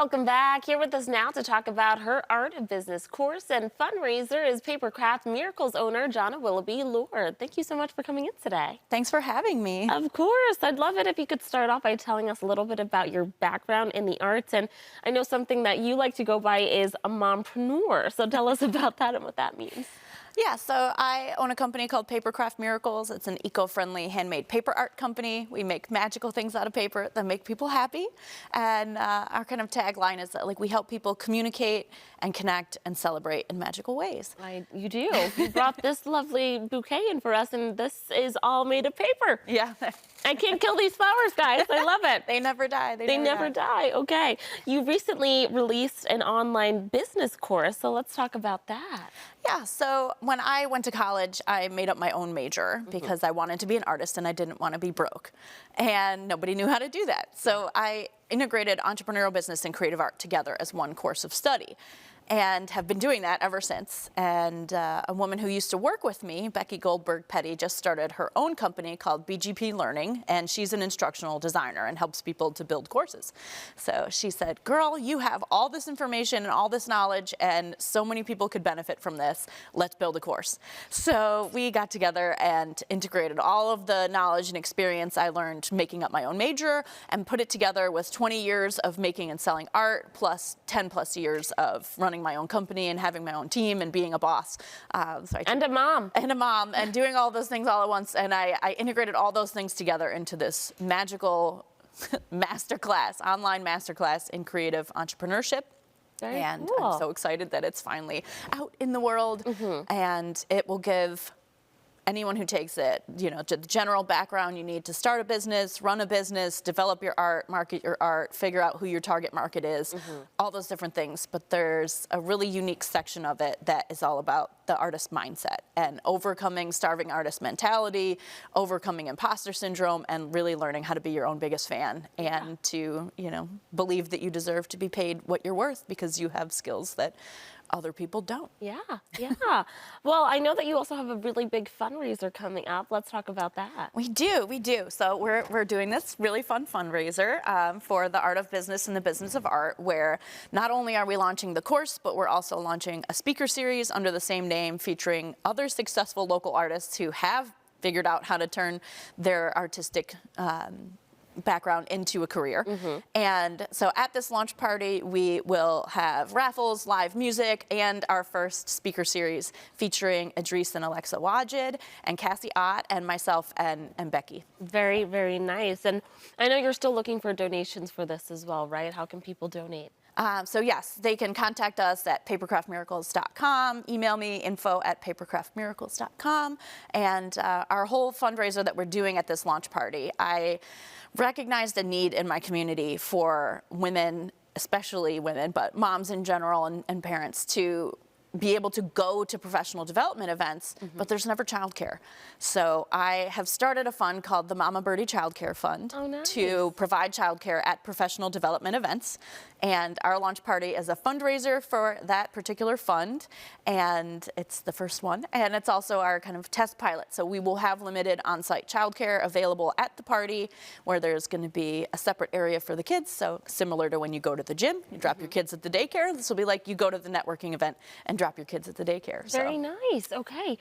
Welcome back. Here with us now to talk about her art of business course and fundraiser is Papercraft Miracles owner, Jonna Willoughby Lord. Thank you so much for coming in today. Thanks for having me. Of course. I'd love it if you could start off by telling us a little bit about your background in the arts. And I know something that you like to go by is a mompreneur. So tell us about that and what that means. Yeah, so I own a company called Papercraft Miracles. It's an eco-friendly handmade paper art company. We make magical things out of paper that make people happy. And our kind of tagline is that we help people communicate and connect and celebrate in magical ways. You do. You brought this lovely bouquet in for us, and this is all made of paper. Yeah. I can't kill these flowers, guys. I love it. They never die. They never die. Okay. You recently released an online business course, so let's talk about that. Yeah, so when I went to college, I made up my own major because I wanted to be an artist and I didn't want to be broke. And nobody knew how to do that. So I integrated entrepreneurial business and creative art together as one course of study, and have been doing that ever since. And a woman who used to work with me, Becky Goldberg Petty, just started her own company called BGP Learning, and she's an instructional designer and helps people to build courses. So she said, girl, you have all this information and all this knowledge, and so many people could benefit from this. Let's build a course. So we got together and integrated all of the knowledge and experience I learned making up my own major and put it together with 20 years of making and selling art, plus 10 plus years of running my own company and having my own team and being a boss. And a mom. And a mom, and doing all those things all at once. And I integrated all those things together into this magical masterclass, online masterclass in creative entrepreneurship. Very and cool. I'm so excited that it's finally out in the world, and it will give anyone who takes it, the general background you need to start a business, run a business, develop your art, market your art, figure out who your target market is, all those different things. But there's a really unique section of it that is all about the artist mindset and overcoming starving artist mentality, overcoming imposter syndrome, and really learning how to be your own biggest fan and to, believe that you deserve to be paid what you're worth because you have skills that other people don't. Yeah. Well, I know that you also have a really big fundraiser coming up. Let's talk about that. We do. So we're doing this really fun fundraiser for the art of business and the business of art, where not only are we launching the course, but we're also launching a speaker series under the same name featuring other successful local artists who have figured out how to turn their artistic background into a career. And so at this launch party, we will have raffles, live music, and our first speaker series featuring Idris and Alexa Wajid and Cassie Ott and myself and Becky. Very, very nice. And I know you're still looking for donations for this as well, right? How can people donate? So yes, they can contact us at papercraftmiracles.com, email me info@papercraftmiracles.com, and our whole fundraiser that we're doing at this launch party, I recognized a need in my community for women, especially women, but moms in general and parents, to be able to go to professional development events, but there's never childcare. So I have started a fund called the Mama Birdie Childcare Fund to provide childcare at professional development events. And our launch party is a fundraiser for that particular fund, and it's the first one. And it's also our kind of test pilot. So we will have limited on-site childcare available at the party, where there's going to be a separate area for the kids. So similar to when you go to the gym, you drop your kids at the daycare. This will be like you go to the networking event and drop your kids at the daycare. Very nice. Okay.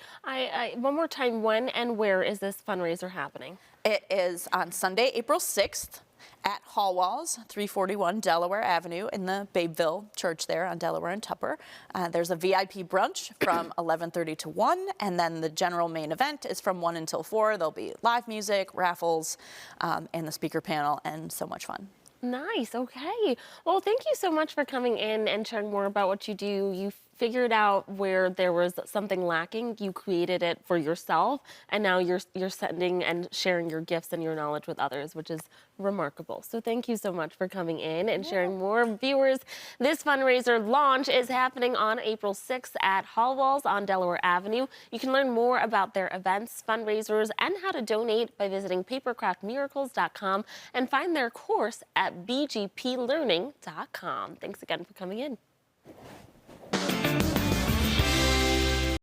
One more time, when and where is this fundraiser happening? It is on Sunday, April 6th at Hall Walls, 341 Delaware Avenue in the Babeville Church there on Delaware and Tupper. There's a VIP brunch from 11:30 to 1, and then the general main event is from 1 until 4. There'll be live music, raffles, and the speaker panel, and so much fun. Nice. Okay. Well, thank you so much for coming in and sharing more about what you do. You figured out where there was something lacking. You created it for yourself, and now you're sending and sharing your gifts and your knowledge with others, which is remarkable. So thank you so much for coming in and sharing more. Viewers, this fundraiser launch is happening on April 6th at Hall Walls on Delaware Avenue. You can learn more about their events, fundraisers, and how to donate by visiting papercraftmiracles.com and find their course at bgplearning.com. Thanks again for coming in.